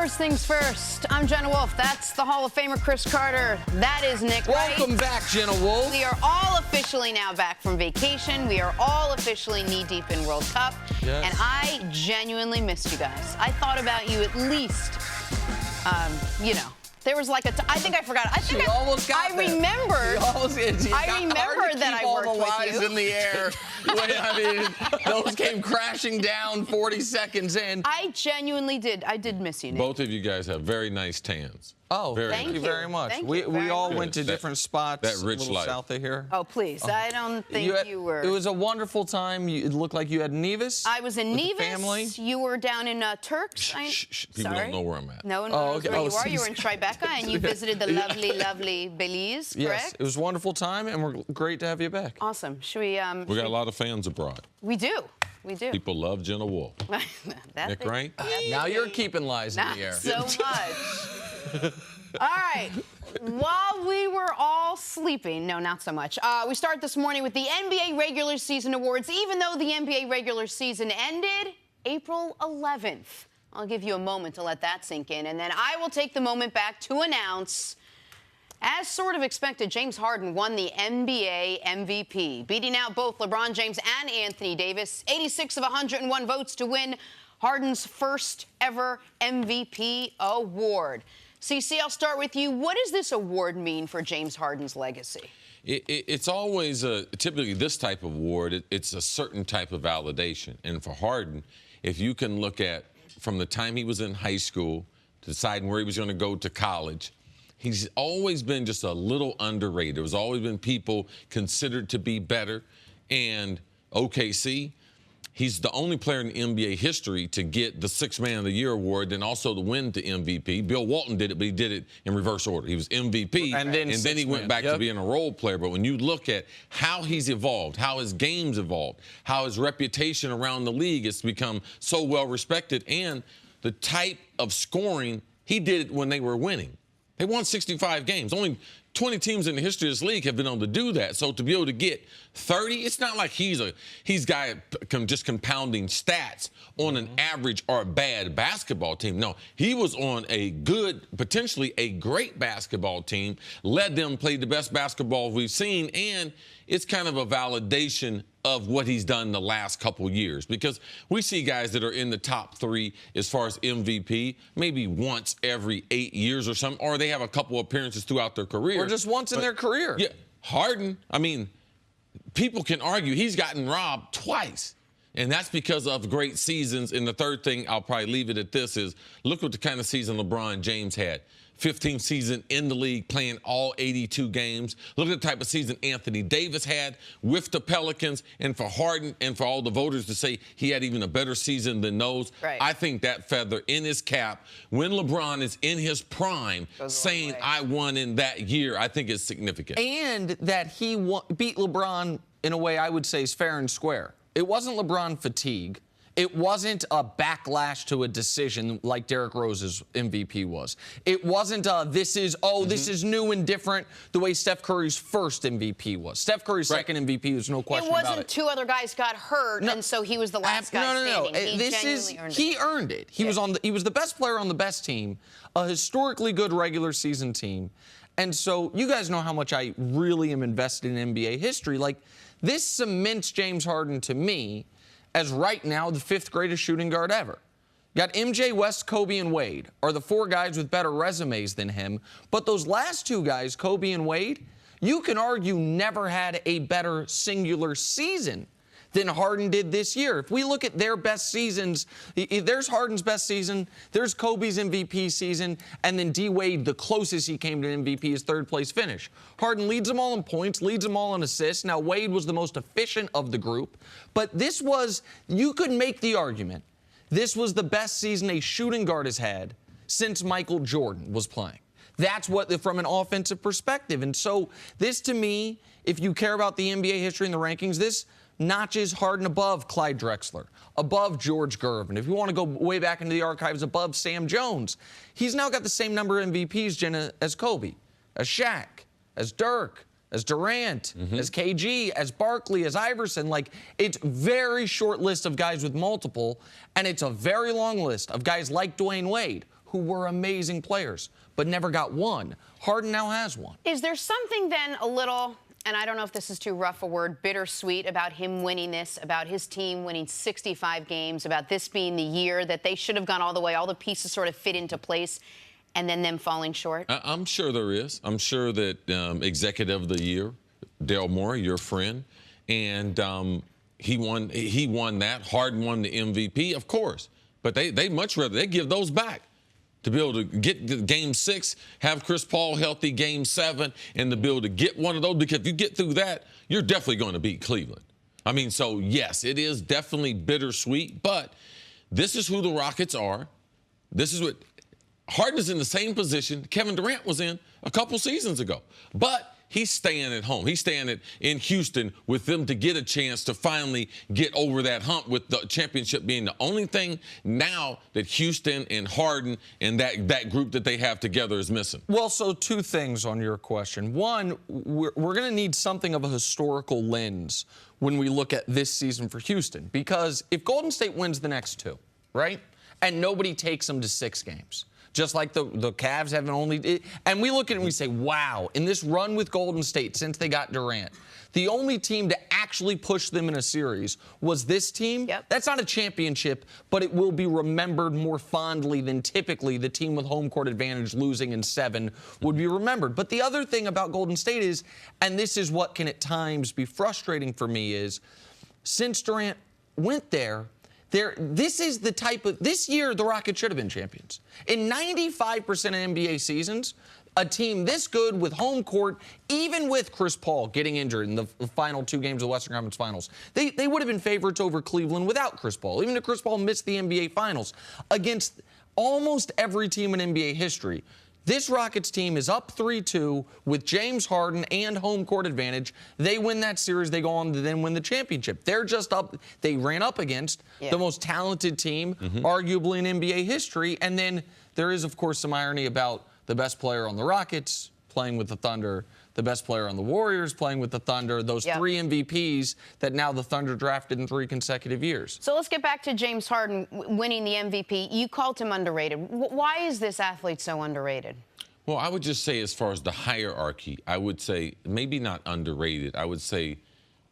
First things first, I'm Jenna Wolfe. That's the Hall of Famer Cris Carter. That is Nick Wright. Welcome back, Jenna Wolfe. We are all officially now back from vacation. We are all officially knee-deep in World Cup. Yes. And I genuinely missed you guys. I thought about you at least, there was like I think I forgot. I almost got there. Remembered. I remember that I worked all the with lies you. in the air. Those came crashing down 40 seconds in. I genuinely did. I did miss you, Nick. Both of you guys have very nice tans. Oh, very thank nice. you very much. Thank we you very all much. went to different spots that rich a little life. south of here. Oh, please. I don't think you were. It was a wonderful time. It looked like you had Nevis. I was in with Nevis. the family. You were down in Turks. Shh. People Sorry? don't know where I'm at. No one knows okay. where you Oh, are. You were in Tribeca, and you visited the lovely, lovely Belize, correct? Yes, it was a wonderful time, and we're great to have you back. Awesome. Should we? We got a lot of fans abroad. We do. We do. People love Jenna Wolfe. Nick Wright? Now you're keeping lies in the air. So much. All right. While we were all sleeping, no, not so much. We start this morning with the NBA regular season awards, even though the NBA regular season ended April 11th. I'll give you a moment to let that sink in, and then I will take the moment back to announce, as sort of expected, James Harden won the NBA MVP, beating out both LeBron James and Anthony Davis, 86 of 101 votes to win Harden's first ever MVP award. CC, I'll start with you. What does this award mean for James Harden's legacy? It's always typically this type of award, it's a certain type of validation. And for Harden, if you can look at from the time he was in high school to deciding where he was going to go to college, he's always been just a little underrated. There's always been people considered to be better. And OKC, he's the only player in NBA history to get the Sixth Man of the Year award and also to win the MVP. Bill Walton did it, but he did it in reverse order. He was MVP, and then he went back to being a role player. But when you look at how he's evolved, how his game's evolved, how his reputation around the league has become so well respected, and the type of scoring, he did it when they were winning. They won 65 games. Only 20 teams in the history of this league have been able to do that. So to be able to get 30, it's not like he's got just compounding stats on an average or a bad basketball team. No, he was on a good, potentially a great basketball team, led them play the best basketball we've seen, and it's kind of a validation of what he's done the last couple years, because we see guys that are in the top three as far as MVP maybe once every 8 years or something, or they have a couple appearances throughout their career. Or just once in their career. Yeah, Harden, I mean, people can argue he's gotten robbed twice. And that's because of great seasons. And the third thing, I'll probably leave it at this, is look what the kind of season LeBron James had. 15th season in the league, playing all 82 games. Look at the type of season Anthony Davis had with the Pelicans. And for Harden and for all the voters to say he had even a better season than those, right. I think that feather in his cap, when LeBron is in his prime, saying I won in that year, I think is significant. And that he beat LeBron in a way I would say is fair and square. It wasn't LeBron fatigue. It wasn't a backlash to a decision like Derrick Rose's MVP was. It wasn't this is new and different the way Steph Curry's first MVP was. Steph Curry's second MVP, there's no question about it. It wasn't two other guys got hurt, and so he was the last guy standing. He earned it. He was the best player on the best team, a historically good regular season team. And so you guys know how much I really am invested in NBA history. Like, this cements James Harden to me as right now the fifth greatest shooting guard ever. You got MJ, West, Kobe, and Wade are the four guys with better resumes than him. But those last two guys, Kobe and Wade, you can argue never had a better singular season than Harden did this year. If we look at their best seasons, there's Harden's best season, there's Kobe's MVP season, and then D-Wade, the closest he came to an MVP, his third-place finish. Harden leads them all in points, leads them all in assists. Now, Wade was the most efficient of the group, but this was, you could make the argument, this was the best season a shooting guard has had since Michael Jordan was playing. That's what, from an offensive perspective. And so this, to me, if you care about the NBA history and the rankings, this notches Harden above Clyde Drexler, above George Gervin. If you want to go way back into the archives, above Sam Jones. He's now got the same number of MVPs, Jenna, as Kobe, as Shaq, as Dirk, as Durant, as KG, as Barkley, as Iverson. Like, it's very short list of guys with multiple, and it's a very long list of guys like Dwayne Wade, who were amazing players, but never got one. Harden now has one. Is there something then a little, and I don't know if this is too rough a word, bittersweet about him winning this, about his team winning 65 games, about this being the year that they should have gone all the way, all the pieces sort of fit into place, and then them falling short? I'm sure there is. I'm sure that Executive of the Year, Daryl Morey, your friend, and he won that. Harden won the MVP, of course. But they much rather, they give those back to be able to get the Game 6, have Chris Paul healthy Game 7, and to be able to get one of those. Because if you get through that, you're definitely going to beat Cleveland. I mean, so, yes, it is definitely bittersweet. But this is who the Rockets are. This is what Harden is in the same position Kevin Durant was in a couple seasons ago. But he's staying at home. He's staying in Houston with them to get a chance to finally get over that hump, with the championship being the only thing now that Houston and Harden and that group that they have together is missing. Well, so two things on your question. One, we're going to need something of a historical lens when we look at this season for Houston, because if Golden State wins the next two, right, and nobody takes them to 6 games, just like the Cavs haven't only, and we look at it and we say, wow, in this run with Golden State since they got Durant, the only team to actually push them in a series was this team. Yep. That's not a championship, but it will be remembered more fondly than typically the team with home court advantage losing in 7 would be remembered. But the other thing about Golden State is, and this is what can at times be frustrating for me, is since Durant went there, this is the type of, this year the Rockets should have been champions. In 95% of NBA seasons, a team this good with home court, even with Chris Paul getting injured in the final 2 games of the Western Conference Finals, they would have been favorites over Cleveland without Chris Paul. Even if Chris Paul missed the NBA Finals against almost every team in NBA history. This Rockets team is up 3-2 with James Harden and home court advantage. They win that series. They go on to then win the championship. They're just up. They ran up against the most talented team, arguably in NBA history. And then there is, of course, some irony about the best player on the Rockets playing with the Thunder, the best player on the Warriors playing with the Thunder, those 3 MVPs that now the Thunder drafted in 3 consecutive years. So let's get back to James Harden winning the MVP. You called him underrated. Why is this athlete so underrated? Well, I would just say, as far as the hierarchy, I would say maybe not underrated. I would say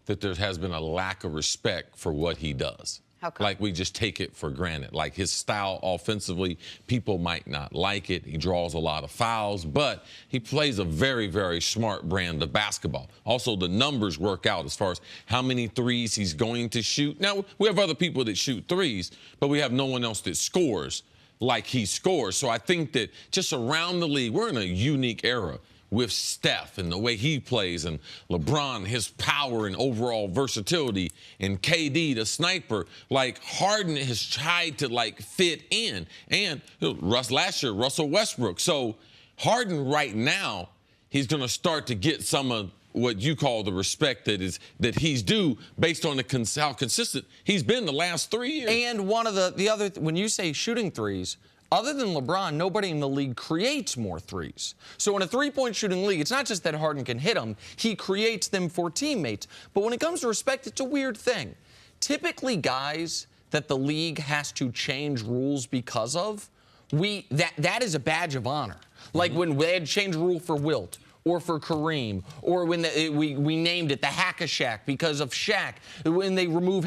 that there has been a lack of respect for what he does. How come? Like, we just take it for granted. Like, his style offensively, people might not like it. He draws a lot of fouls, but he plays a very, very smart brand of basketball. Also, the numbers work out as far as how many threes he's going to shoot. Now, we have other people that shoot threes, but we have no one else that scores like he scores. So I think that just around the league, we're in a unique era with Steph and the way he plays, and LeBron, his power and overall versatility, and KD, the sniper. Like, Harden has tried to, like, fit in. And last year, Russell Westbrook. So Harden right now, he's going to start to get some of what you call the respect that he's due based on how consistent he's been the last 3 years. And one of the other, when you say shooting threes, other than LeBron, nobody in the league creates more threes. So in a three-point shooting league, it's not just that Harden can hit them, he creates them for teammates. But when it comes to respect, it's a weird thing. Typically, guys that the league has to change rules because of, that is a badge of honor. Like when they had to change a rule for Wilt, or for Kareem, or when we named it the Hack-a-Shack because of Shaq, when they remove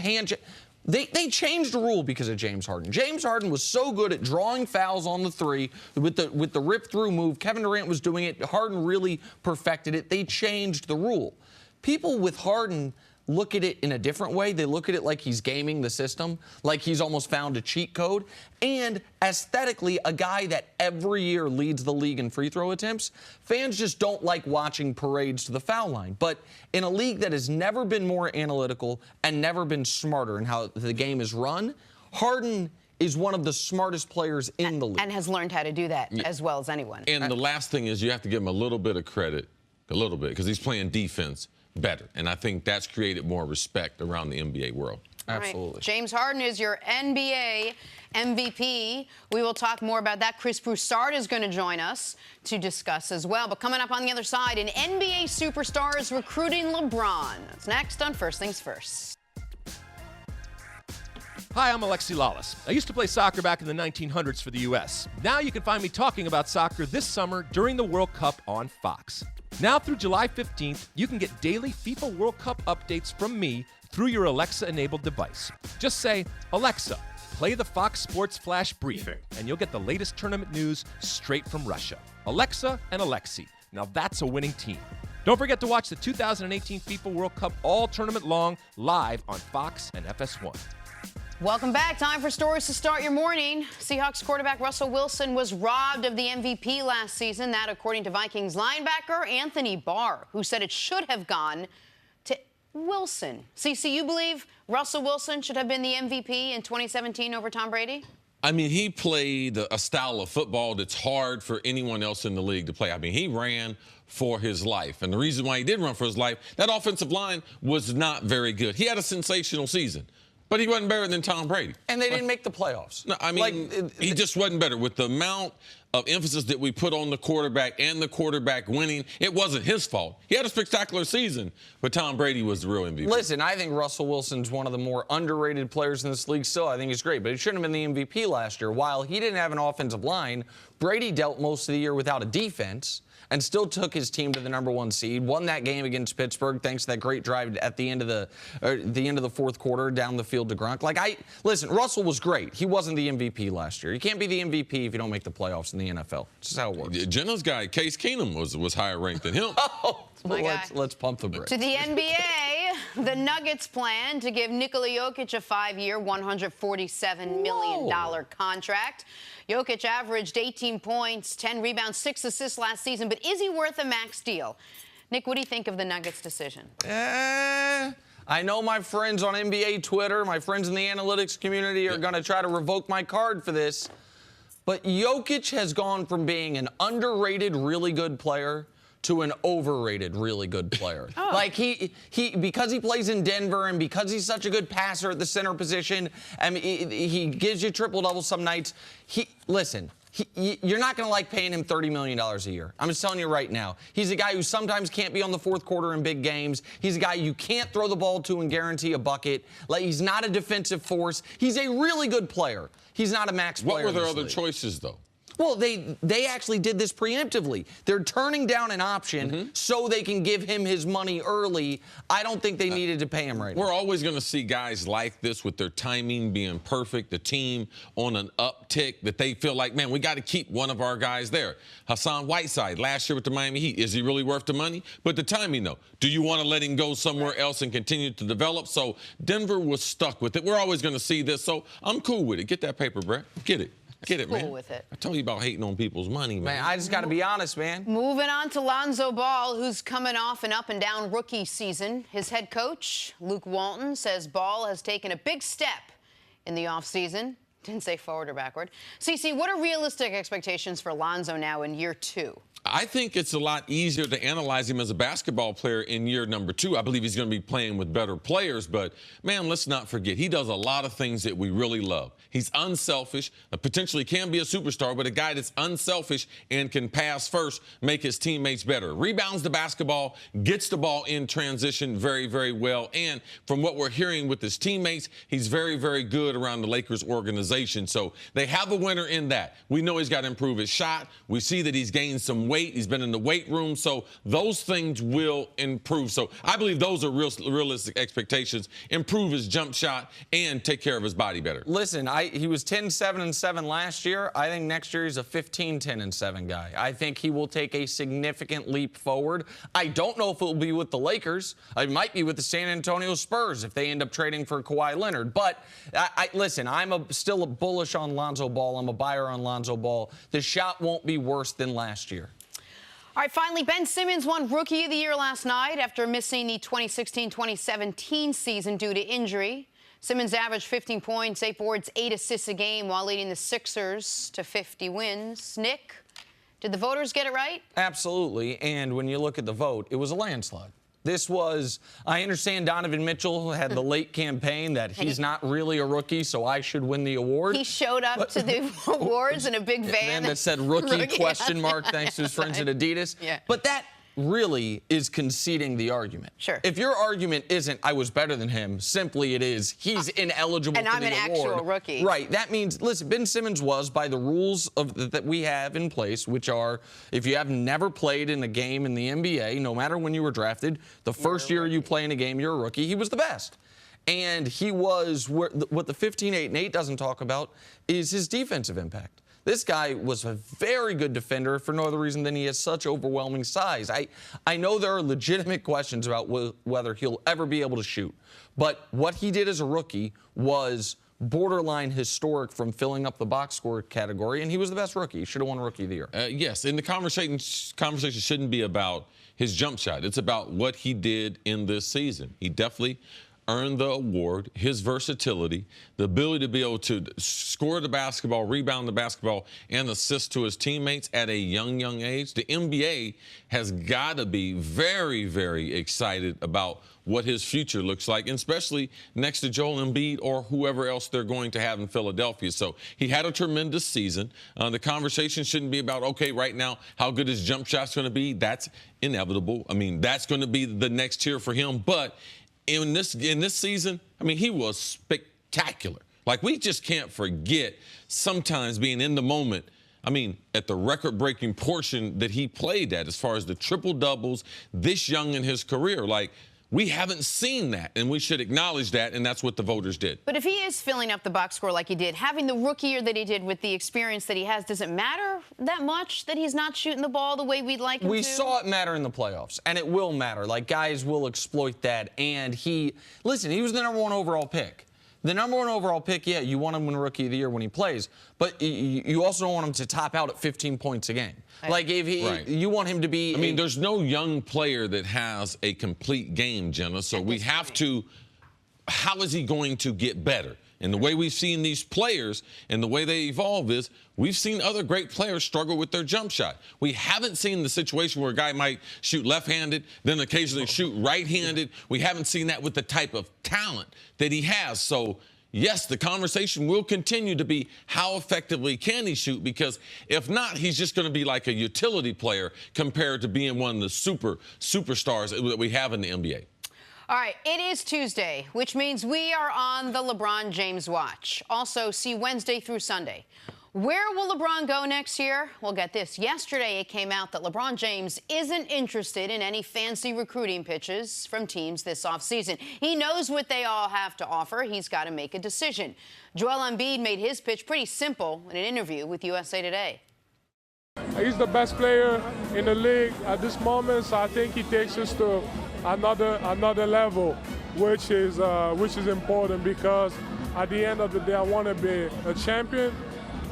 They changed the rule because of James Harden. James Harden was so good at drawing fouls on the 3 with the rip-through move. Kevin Durant was doing it. Harden really perfected it. They changed the rule. People with Harden look at it in a different way. They look at it like he's gaming the system, like he's almost found a cheat code. And aesthetically, a guy that every year leads the league in free throw attempts, fans just don't like watching parades to the foul line. But in a league that has never been more analytical and never been smarter in how the game is run, Harden is one of the smartest players in the league. And has learned how to do that as well as anyone. And the last thing is, you have to give him a little bit of credit, because he's playing defense better. And I think that's created more respect around the NBA world. Absolutely. Right. James Harden is your NBA MVP. We will talk more about that. Cris Broussard is going to join us to discuss as well. But coming up on the other side, an NBA superstar is recruiting LeBron. That's next on First Things First. Hi, I'm Alexi Lawless. I used to play soccer back in the 1900s for the U.S. Now you can find me talking about soccer this summer during the World Cup on Fox. Now through July 15th, you can get daily FIFA World Cup updates from me through your Alexa-enabled device. Just say, Alexa, play the Fox Sports Flash Briefing, and you'll get the latest tournament news straight from Russia. Alexa and Alexi. Now that's a winning team. Don't forget to watch the 2018 FIFA World Cup all tournament long live on Fox and FS1. Welcome back. Time for stories to start your morning. Seahawks quarterback Russell Wilson was robbed of the MVP last season. That, according to Vikings linebacker Anthony Barr, who said it should have gone to Wilson. CC, you believe Russell Wilson should have been the MVP in 2017 over Tom Brady? I mean, he played a style of football that's hard for anyone else in the league to play. I mean, he ran for his life. And the reason why he did run for his life, that offensive line was not very good. He had a sensational season. But he wasn't better than Tom Brady. And they didn't make the playoffs. No, I mean, he just wasn't better. With the amount of emphasis that we put on the quarterback and the quarterback winning, it wasn't his fault. He had a spectacular season, but Tom Brady was the real MVP. Listen, I think Russell Wilson's one of the more underrated players in this league still. I think he's great, but he shouldn't have been the MVP last year. While he didn't have an offensive line, Brady dealt most of the year without a defense and still took his team to the #1 seed, won that game against Pittsburgh thanks to that great drive at the end of the fourth quarter down the field to Gronk. Listen, Russell was great. He wasn't the MVP last year. You can't be the MVP if you don't make the playoffs in the NFL. This is how it works. Jenna's guy, Case Keenum, was higher ranked than him. Let's pump the brakes. To the NBA, the Nuggets plan to give Nikola Jokic a 5-year, $147 million contract. Jokic averaged 18 points, 10 rebounds, 6 assists last season, but is he worth a max deal? Nick, what do you think of the Nuggets' decision? I know my friends on NBA Twitter, my friends in the analytics community are going to try to revoke my card for this, but Jokic has gone from being an underrated, really good player to an overrated, really good player. Like he because he plays in Denver and because he's such a good passer at the center position, and he gives you triple doubles some nights. You're not going to like paying him $30 million a year. I'm just telling you right now. He's a guy who sometimes can't be on the fourth quarter in big games. He's a guy you can't throw the ball to and guarantee a bucket. He's not a defensive force. He's a really good player. He's not a max player. What were their other choices, though? Well, they actually did this preemptively. They're turning down an option so they can give him his money early. I don't think they needed to pay him right now. We're always going to see guys like this with their timing being perfect, the team on an uptick, that they feel like, man, we got to keep one of our guys there. Hassan Whiteside, last year with the Miami Heat, is he really worth the money? But the timing, though. Do you want to let him go somewhere else and continue to develop? So Denver was stuck with it. We're always going to see this, so I'm cool with it. Get that paper, Brett. Get it. Get it, cool man. With it. I told you about hating on people's money, man. Man, I just got to be honest, man. Moving on to Lonzo Ball, who's coming off an up-and-down rookie season. His head coach, Luke Walton, says Ball has taken a big step in the offseason. Didn't say forward or backward. CC, what are realistic expectations for Lonzo now in year 2? I think it's a lot easier to analyze him as a basketball player in year number 2. I believe he's going to be playing with better players, but, man, let's not forget, he does a lot of things that we really love. He's unselfish, potentially can be a superstar, but a guy that's unselfish and can pass first, make his teammates better. Rebounds the basketball, gets the ball in transition very, very well, and from what we're hearing with his teammates, he's very, very good around the Lakers organization. So they have a winner in that. We know he's got to improve his shot. We see that he's gained some weight. He's been in the weight room, so those things will improve. So I believe those are realistic expectations. Improve his jump shot and take care of his body better. Listen, he was 10-7-7 last year. I think next year he's a 15-10-7 guy. I think he will take a significant leap forward. I don't know if it will be with the Lakers. It might be with the San Antonio Spurs if they end up trading for Kawhi Leonard. But listen, I'm still bullish on Lonzo Ball. I'm a buyer on Lonzo Ball. The shot won't be worse than last year. All right, finally, Ben Simmons won Rookie of the Year last night after missing the 2016-2017 season due to injury. Simmons averaged 15 points, 8 boards, 8 assists a game while leading the Sixers to 50 wins. Nick, did the voters get it right? Absolutely, and when you look at the vote, it was a landslide. This was, I understand Donovan Mitchell had the late campaign that he's not really a rookie, so I should win the award. He showed up to the awards in a big van. That said rookie question mark thanks to his friends at Adidas. Yeah. But that really is conceding the argument. Sure. If your argument isn't, I was better than him, simply it is, he's ineligible and for I'm the an award. actual rookie. Right. That means, listen, Ben Simmons was, by the rules that we have in place, which are, if you have never played in a game in the NBA, no matter when you were drafted, the first year you play in a game, you're a rookie, he was the best. And he was, what the 15-8-8 doesn't talk about is his defensive impact. This guy was a very good defender for no other reason than he has such overwhelming size. I know there are legitimate questions about whether he'll ever be able to shoot, but what he did as a rookie was borderline historic from filling up the box score category, and he was the best rookie. He should have won Rookie of the Year. Yes, and the conversation shouldn't be about his jump shot. It's about what he did in this season. He definitely earned the award, his versatility, the ability to be able to score the basketball, rebound the basketball, and assist to his teammates at a young age. The NBA has got to be very, very excited about what his future looks like, and especially next to Joel Embiid or whoever else they're going to have in Philadelphia. So he had a tremendous season. The conversation shouldn't be about, okay, right now, how good his jump shot's going to be. That's inevitable. I mean, that's going to be the next tier for him. But in this season, I mean, he was spectacular. Like, we just can't forget sometimes being in the moment. I mean, at the record-breaking portion that he played at, as far as the triple-doubles this young in his career, like, we haven't seen that, and we should acknowledge that, and that's what the voters did. But if he is filling up the box score like he did, having the rookie year that he did with the experience that he has, does it matter that much that he's not shooting the ball the way we'd like him to? We saw it matter in the playoffs, and it will matter. Like, guys will exploit that, and listen, he was the #1 overall pick. The #1 overall pick, yeah, you want him to win Rookie of the Year when he plays, but you also don't want him to top out at 15 points a game. Like, if you want him to be... I mean, there's no young player that has a complete game, Jenna, so we have to... How is he going to get better? And the way we've seen these players and the way they evolve is we've seen other great players struggle with their jump shot. We haven't seen the situation where a guy might shoot left-handed, then occasionally shoot right-handed. We haven't seen that with the type of talent that he has. So, yes, the conversation will continue to be how effectively can he shoot, because if not, he's just going to be like a utility player compared to being one of the superstars that we have in the NBA. All right, it is Tuesday, which means we are on the LeBron James watch. Also, see Wednesday through Sunday. Where will LeBron go next year? Well, get this. Yesterday, it came out that LeBron James isn't interested in any fancy recruiting pitches from teams this offseason. He knows what they all have to offer. He's got to make a decision. Joel Embiid made his pitch pretty simple in an interview with USA Today. He's the best player in the league at this moment, so I think he takes us to another level, which is important, because at the end of the day, I want to be a champion,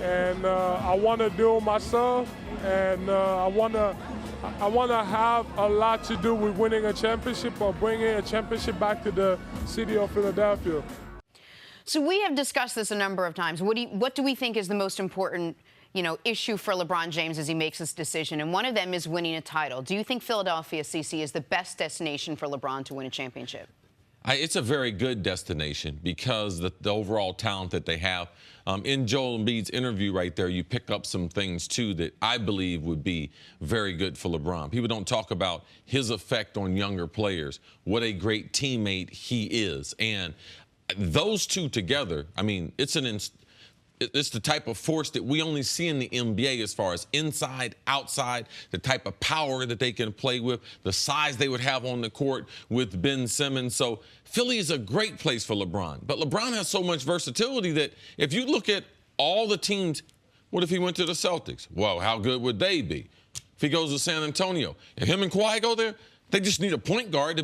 and I want to do it myself, and I want to have a lot to do with winning a championship or bringing a championship back to the city of Philadelphia. So we have discussed this a number of times. What do we think is the most important issue for LeBron James as he makes this decision? And one of them is winning a title. Do you think Philadelphia, CC, is the best destination for LeBron to win a championship? It's a very good destination because the overall talent that they have. In Joel Embiid's interview right there, you pick up some things, too, that I believe would be very good for LeBron. People don't talk about his effect on younger players, what a great teammate he is. And those two together, I mean, it's the type of force that we only see in the NBA as far as inside, outside, the type of power that they can play with, the size they would have on the court with Ben Simmons. So Philly is a great place for LeBron. But LeBron has so much versatility that if you look at all the teams, what if he went to the Celtics? Well, how good would they be? If he goes to San Antonio, if him and Kawhi go there, they just need a point guard to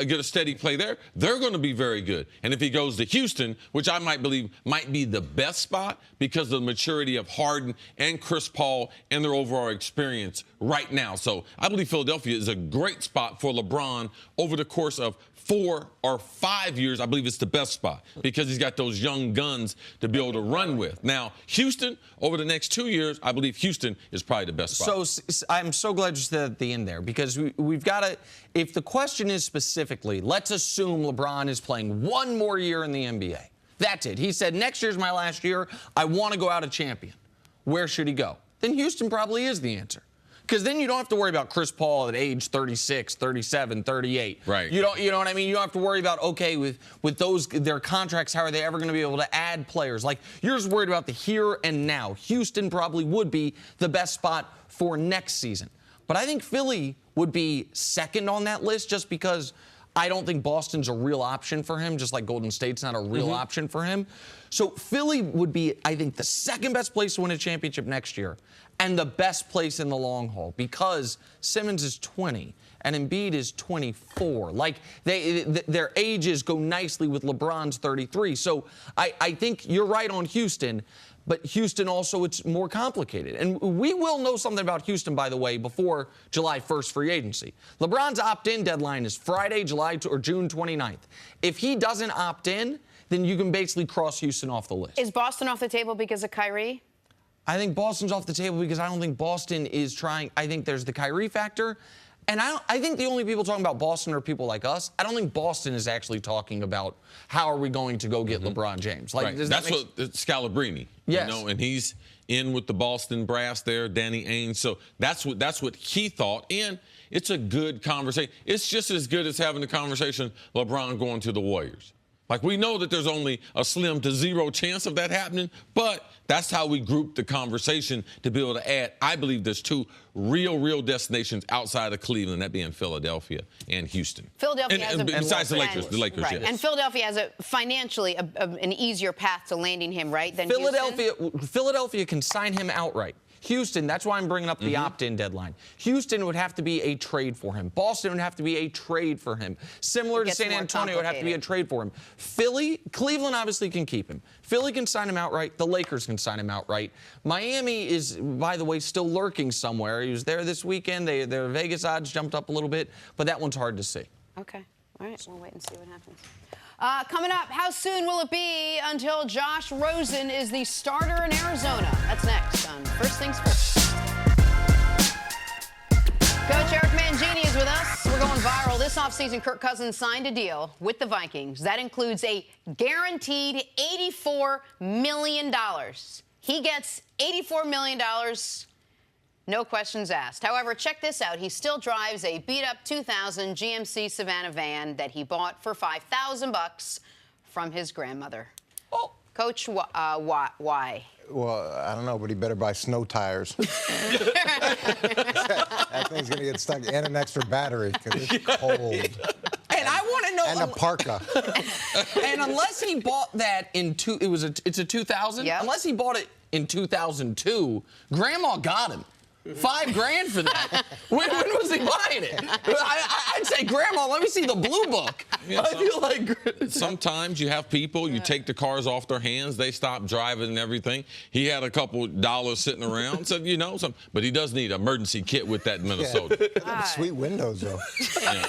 get a steady play there. They're going to be very good. And if he goes to Houston, which I might believe might be the best spot because of the maturity of Harden and Chris Paul and their overall experience right now. So I believe Philadelphia is a great spot for LeBron over the course of 4 or 5 years. I believe it's the best spot because he's got those young guns to be able to run with. Now, Houston, over the next 2 years, I believe Houston is probably the best spot. So I'm so glad you said at the end there, because we've got to, if the question is specifically, let's assume LeBron is playing one more year in the NBA. That's it. He said, next year's my last year. I want to go out a champion. Where should he go? Then Houston probably is the answer. Because then you don't have to worry about Chris Paul at age 36, 37, 38. Right. You know what I mean? You don't have to worry about, okay, with those their contracts, how are they ever going to be able to add players? Like, you're just worried about the here and now. Houston probably would be the best spot for next season. But I think Philly would be second on that list just because I don't think Boston's a real option for him, just like Golden State's not a real option for him. So Philly would be, I think, the second best place to win a championship next year and the best place in the long haul because Simmons is 20 and Embiid is 24. Like, their ages go nicely with LeBron's 33. So I think you're right on Houston. But Houston also, it's more complicated. And we will know something about Houston, by the way, before July 1st free agency. LeBron's opt-in deadline is Friday, June 29th. If he doesn't opt in, then you can basically cross Houston off the list. Is Boston off the table because of Kyrie? I think Boston's off the table because I don't think Boston is trying. I think there's the Kyrie factor. And I think the only people talking about Boston are people like us. I don't think Boston is actually talking about how are we going to go get LeBron James. Like, right. That's what Scalabrine, yes. You know, and he's in with the Boston brass there, Danny Ainge. So that's what he thought. And it's a good conversation. It's just as good as having the conversation LeBron going to the Warriors. Like, we know that there's only a slim to zero chance of that happening, but that's how we group the conversation to be able to add. I believe there's two real destinations outside of Cleveland, that being Philadelphia and Houston. Philadelphia and besides the Lakers, right. yes. And Philadelphia has financially an easier path to landing him, right, than Houston? Philadelphia can sign him outright. Houston, that's why I'm bringing up the opt-in deadline. Houston would have to be a trade for him. Boston would have to be a trade for him. Similar to San Antonio, would have to be a trade for him. Cleveland obviously can keep him. Philly can sign him outright. The Lakers can sign him outright. Miami is, by the way, still lurking somewhere. He was there this weekend. Their Vegas odds jumped up a little bit, but that one's hard to see. Okay. All right. We'll wait and see what happens. Coming up, how soon will it be until Josh Rosen is the starter in Arizona? That's next on First Things First. Coach Eric Mangini is with us. We're going viral. This offseason, Kirk Cousins signed a deal with the Vikings. That includes a guaranteed $84 million. He gets $84 million. No questions asked. However, check this out. He still drives a beat-up 2000 GMC Savannah van that he bought for $5,000 from his grandmother. Oh. Coach, why? Well, I don't know, but he better buy snow tires. That thing's going to get stuck and an extra battery because it's cold. And I want to know. And a parka. And unless he bought that it's a 2000. Yep. Unless he bought it in 2002, Grandma got him. $5,000 for that. When was he buying it? I'd say, Grandma, let me see the blue book. Yeah, I feel like sometimes you have people, you take the cars off their hands, they stop driving and everything. He had a couple dollars sitting around, so but he does need an emergency kit with that in Minnesota. Yeah. Sweet windows, though. Yeah.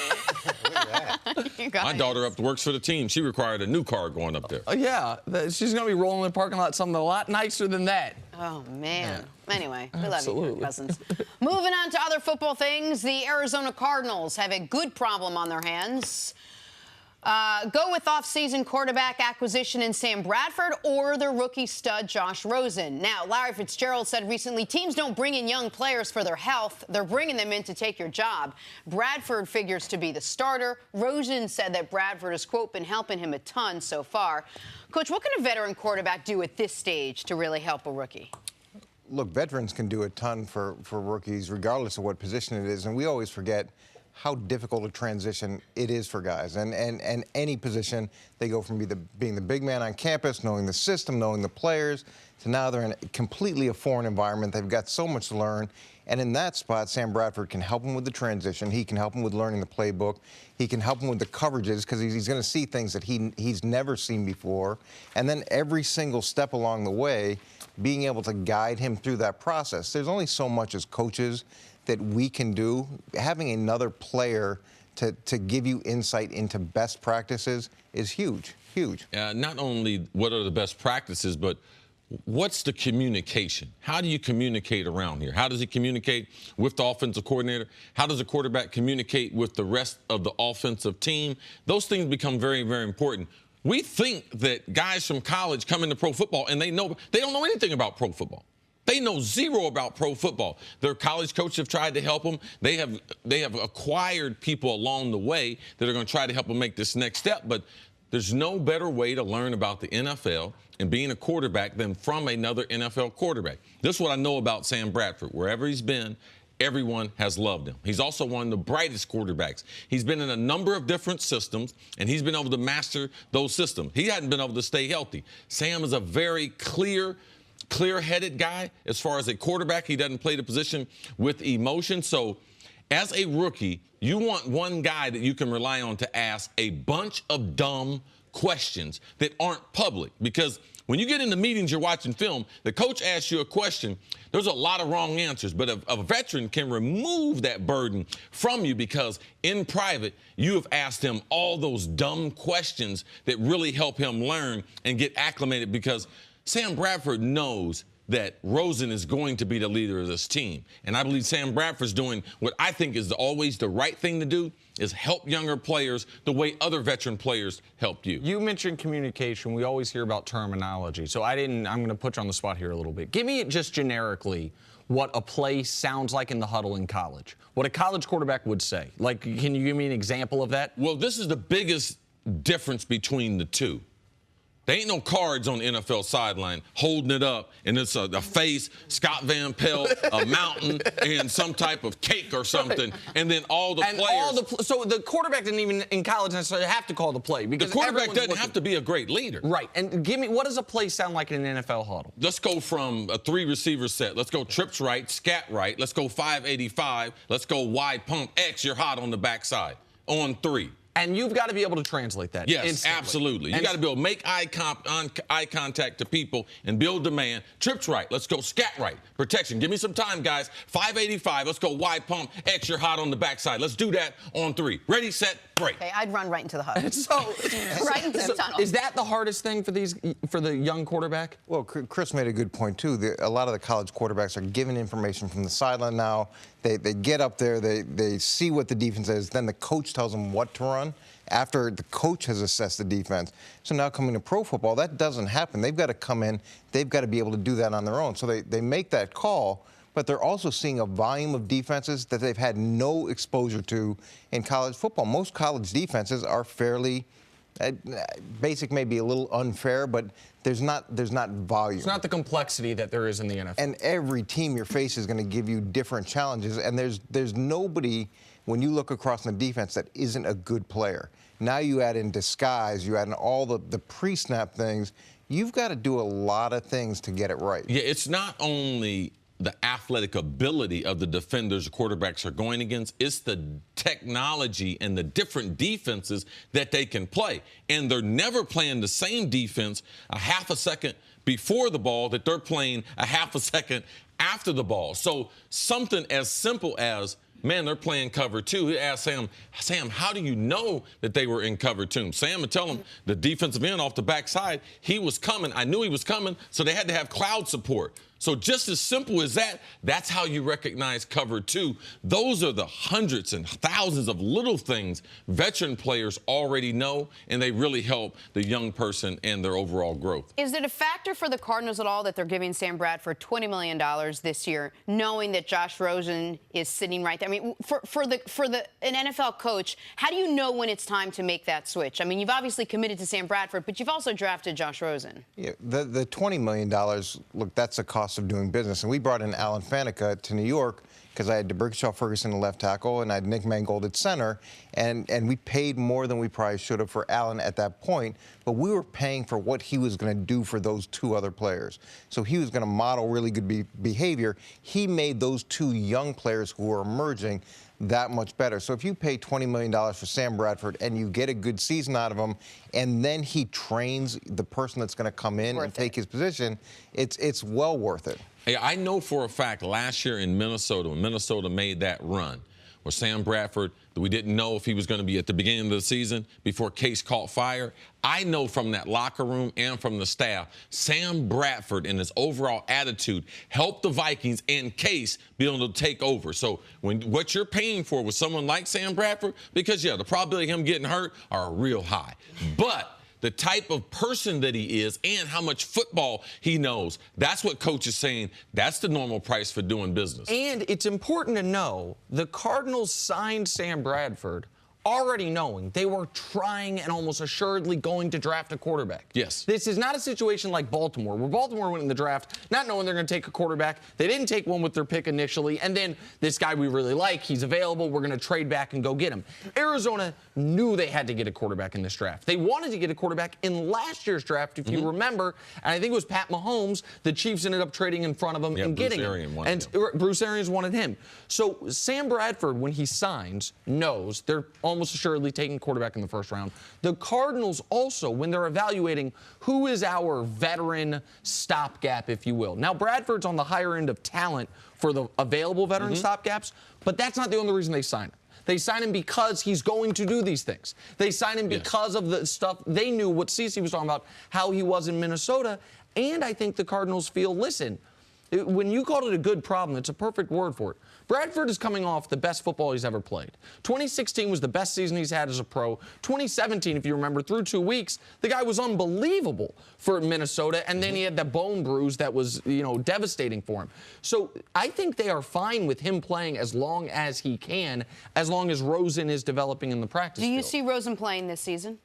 Look at that. My daughter works for the team. She required a new car going up there. Yeah, she's going to be rolling in the parking lot something a lot nicer than that. Oh, man. Yeah. Anyway, we Absolutely. love you, Cousins. Moving on to other football things, the Arizona Cardinals have a good problem on their hands. Go with off-season quarterback acquisition in Sam Bradford or the rookie stud Josh Rosen. Now, Larry Fitzgerald said recently, teams don't bring in young players for their health. They're bringing them in to take your job. Bradford figures to be the starter. Rosen said that Bradford has, quote, been helping him a ton so far. Coach, what can a veteran quarterback do at this stage to really help a rookie? Look, veterans can do a ton for rookies, regardless of what position it is. And we always forget how difficult a transition it is for guys. And any position, they go from being the big man on campus, knowing the system, knowing the players, to now they're in completely a foreign environment. They've got so much to learn. And in that spot, Sam Bradford can help him with the transition. He can help him with learning the playbook. He can help him with the coverages because he's going to see things that he's never seen before. And then every single step along the way, being able to guide him through that process. There's only so much as coaches that we can do. Having another player to give you insight into best practices is huge, huge. Not only what are the best practices, but what's the communication? How do you communicate around here? How does he communicate with the offensive coordinator? How does a quarterback communicate with the rest of the offensive team? Those things become very, very important. We think that guys from college come into pro football and they don't know anything about pro football. They know zero about pro football. Their college coaches have tried to help them. They have acquired people along the way that are going to try to help them make this next step. But there's no better way to learn about the NFL and being a quarterback than from another NFL quarterback. This is what I know about Sam Bradford. Wherever he's been, everyone has loved him. He's also one of the brightest quarterbacks. He's been in a number of different systems, and he's been able to master those systems. He hadn't been able to stay healthy. Sam is a very clear-headed guy as far as a quarterback. He doesn't play the position with emotion. So as a rookie, you want one guy that you can rely on to ask a bunch of dumb questions that aren't public. Because when you get into meetings, you're watching film, the coach asks you a question, there's a lot of wrong answers. But a veteran can remove that burden from you because in private, you have asked him all those dumb questions that really help him learn and get acclimated, because Sam Bradford knows that Rosen is going to be the leader of this team. And I believe Sam Bradford's doing what I think is always the right thing to do, is help younger players the way other veteran players helped you. You mentioned communication. We always hear about terminology. So I'm going to put you on the spot here a little bit. Give me just generically what a play sounds like in the huddle in college. What a college quarterback would say. Like, can you give me an example of that? Well, this is the biggest difference between the two. There ain't no cards on the NFL sideline holding it up, and it's a face, Scott Van Pelt, a mountain, and some type of cake or something, and then all the players. So the quarterback didn't even in college necessarily have to call the play, because the quarterback doesn't have to be a great leader. Right. And give me, what does a play sound like in an NFL huddle? Let's go from a 3-receiver set. Let's go trips right, scat right. Let's go 585. Let's go wide pump X. You're hot on the backside on 3. And you've got to be able to translate that. Yes, instantly. absolutely. You got to be able to make eye contact to people and build demand. Trips right. Let's go scat right. Protection. Give me some time, guys. 585. Let's go wide pump. X, you're hot on the backside. Let's do that on 3. Ready, set, break. Okay, I'd run right into the huddle. Right into the tunnel. Is that the hardest thing for the young quarterback? Well, Chris made a good point, too. A lot of the college quarterbacks are given information from the sideline now. They get up there, they see what the defense is, then the coach tells them what to run after the coach has assessed the defense. So now coming to pro football, that doesn't happen. They've got to come in, they've got to be able to do that on their own. So they make that call, but they're also seeing a volume of defenses that they've had no exposure to in college football. Most college defenses are fairly basic, maybe a little unfair, but there's not volume. It's not the complexity that there is in the NFL. And every team you face is going to give you different challenges. And there's nobody, when you look across the defense, that isn't a good player. Now you add in disguise, you add in all the pre-snap things. You've got to do a lot of things to get it right. Yeah, it's not only the athletic ability of the defenders the quarterbacks are going against, it's the technology and the different defenses that they can play. And they're never playing the same defense a half a second before the ball that they're playing a half a second after the ball. So something as simple as, man, they're playing cover 2. He asked Sam, how do you know that they were in cover 2? Sam would tell him the defensive end off the backside, he was coming. I knew he was coming, so they had to have cloud support. So just as simple as that, that's how you recognize cover 2. Those are the hundreds and thousands of little things veteran players already know, and they really help the young person and their overall growth. Is it a factor for the Cardinals at all that they're giving Sam Bradford $20 million this year, knowing that Josh Rosen is sitting right there? I mean, for an NFL coach, how do you know when it's time to make that switch? I mean, you've obviously committed to Sam Bradford, but you've also drafted Josh Rosen. Yeah, the $20 million, look, that's the cost of doing business. And we brought in Alan Faneca to New York because I had DeBrickashaw Ferguson at left tackle and I had Nick Mangold at center. And we paid more than we probably should have for Alan at that point. But we were paying for what he was going to do for those 2 other players. So he was going to model really good behavior. He made those 2 young players who were emerging that much better. So if you pay $20 million for Sam Bradford and you get a good season out of him, and then he trains the person that's going to come in and take his position, it's well worth it. Hey, I know for a fact last year in Minnesota, when Minnesota made that run, where Sam Bradford, we didn't know if he was going to be at the beginning of the season before Case caught fire. I know from that locker room and from the staff, Sam Bradford and his overall attitude helped the Vikings and Case be able to take over. So what you're paying for with someone like Sam Bradford, because, yeah, the probability of him getting hurt are real high. But the type of person that he is and how much football he knows. That's what coach is saying. That's the normal price for doing business. And it's important to know the Cardinals signed Sam Bradford already knowing they were trying and almost assuredly going to draft a quarterback. Yes. This is not a situation like Baltimore, where Baltimore went in the draft not knowing they're going to take a quarterback. They didn't take one with their pick initially, and then this guy we really like, he's available, we're going to trade back and go get him. Arizona knew they had to get a quarterback in this draft. They wanted to get a quarterback in last year's draft, if you remember, and I think it was Pat Mahomes. The Chiefs ended up trading in front of him and getting him. And Bruce Arians wanted him. So Sam Bradford, when he signs, knows they're almost assuredly taking quarterback in the first round. The Cardinals also, when they're evaluating who is our veteran stopgap, if you will. Now, Bradford's on the higher end of talent for the available veteran stopgaps, but that's not the only reason they sign him. They sign him because he's going to do these things. They sign him because of the stuff they knew, what Cece was talking about, how he was in Minnesota. And I think the Cardinals feel, listen, when you called it a good problem, it's a perfect word for it. Bradford is coming off the best football he's ever played. 2016 was the best season he's had as a pro. 2017, if you remember, through 2 weeks, the guy was unbelievable for Minnesota, and then he had that bone bruise that was, devastating for him. So I think they are fine with him playing as long as he can, as long as Rosen is developing in the practice Do you field. see Rosen playing this season?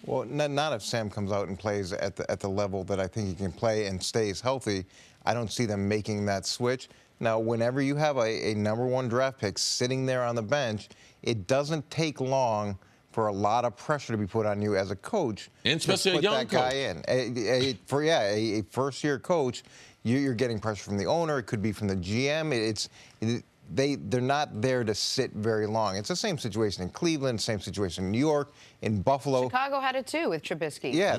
Well, not if Sam comes out and plays at the level that I think he can play and stays healthy. I don't see them making that switch. Now, whenever you have a number one draft pick sitting there on the bench, it doesn't take long for a lot of pressure to be put on you as a coach. And especially a young guy in. A first-year coach, you're getting pressure from the owner. It could be from the GM. They're not there to sit very long. It's the same situation in Cleveland, same situation in New York, in Buffalo. Chicago had it too with Trubisky. Yeah,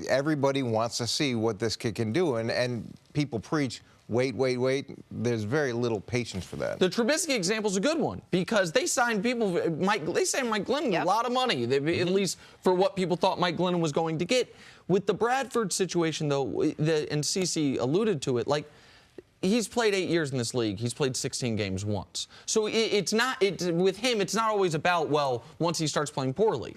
everybody wants to see what this kid can do, and people preach, wait. There's very little patience for that. The Trubisky example is a good one because they signed people. They signed Mike Glennon a lot of money, at least for what people thought Mike Glennon was going to get. With the Bradford situation, though, and Cece alluded to it, he's played 8 years in this league. He's played 16 games once. So with him, it's not always about, once he starts playing poorly.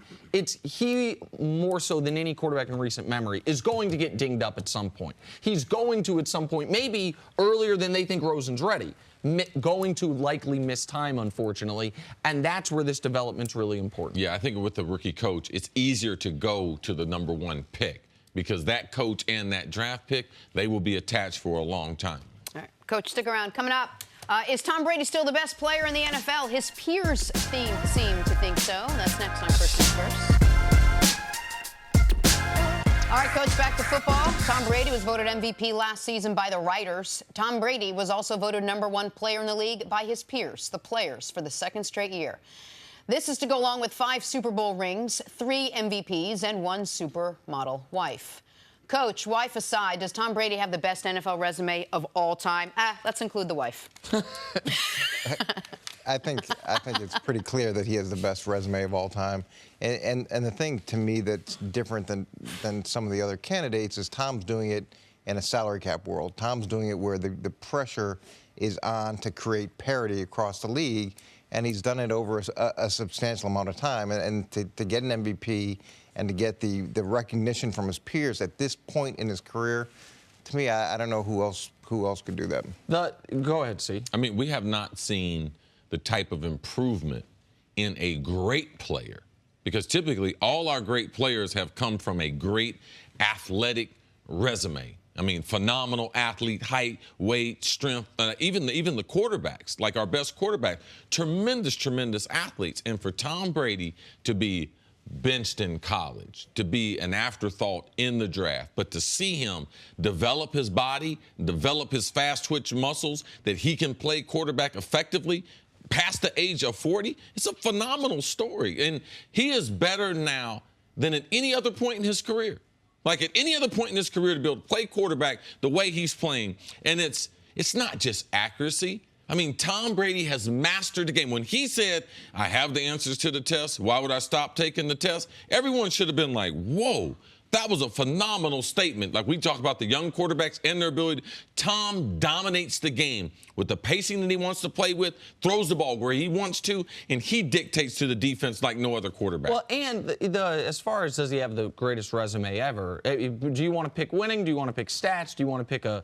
He, more so than any quarterback in recent memory, is going to get dinged up at some point. He's going to, at some point, maybe earlier than they think Rosen's ready, going to likely miss time, unfortunately. And that's where this development's really important. Yeah, I think with the rookie coach, it's easier to go to the number one pick because that coach and that draft pick, they will be attached for a long time. All right, Coach, stick around. Coming up, is Tom Brady still the best player in the NFL? His peers seem to think so. That's next on First Things First. All right, Coach, back to football. Tom Brady was voted MVP last season by the writers. Tom Brady was also voted #1 player in the league by his peers, the players, for the second straight year. This is to go along with 5 Super Bowl rings, 3 MVPs, and 1 supermodel wife. Coach, wife aside, does Tom Brady have the best NFL resume of all time? Let's include the wife. I think it's pretty clear that he has the best resume of all time. And the thing to me that's different than some of the other candidates is Tom's doing it in a salary cap world. Tom's doing it where the pressure is on to create parity across the league, and he's done it over a substantial amount of time. And to get an MVP and to get the recognition from his peers at this point in his career, to me, I don't know who else could do that. Go ahead, C. I mean, we have not seen the type of improvement in a great player because typically all our great players have come from a great athletic resume. I mean, phenomenal athlete, height, weight, strength, even the quarterbacks, like our best quarterback, tremendous athletes. And for Tom Brady to be benched in college, to be an afterthought in the draft, but to see him develop his body, develop his fast twitch muscles, that he can play quarterback effectively past the age of 40, it's a phenomenal story. And he is better now than at any other point in his career. Like at any other point in his career to be able to play quarterback the way he's playing. And it's not just accuracy. I mean, Tom Brady has mastered the game. When he said, I have the answers to the test, why would I stop taking the test? Everyone should have been like, whoa, That was a phenomenal statement. Like we talked about the young quarterbacks and their ability. Tom dominates the game with the pacing that he wants to play with, throws the ball where he wants to, and he dictates to the defense like no other quarterback. Well, and as far as does he have the greatest resume ever, do you want to pick winning? Do you want to pick stats? Do you want to pick a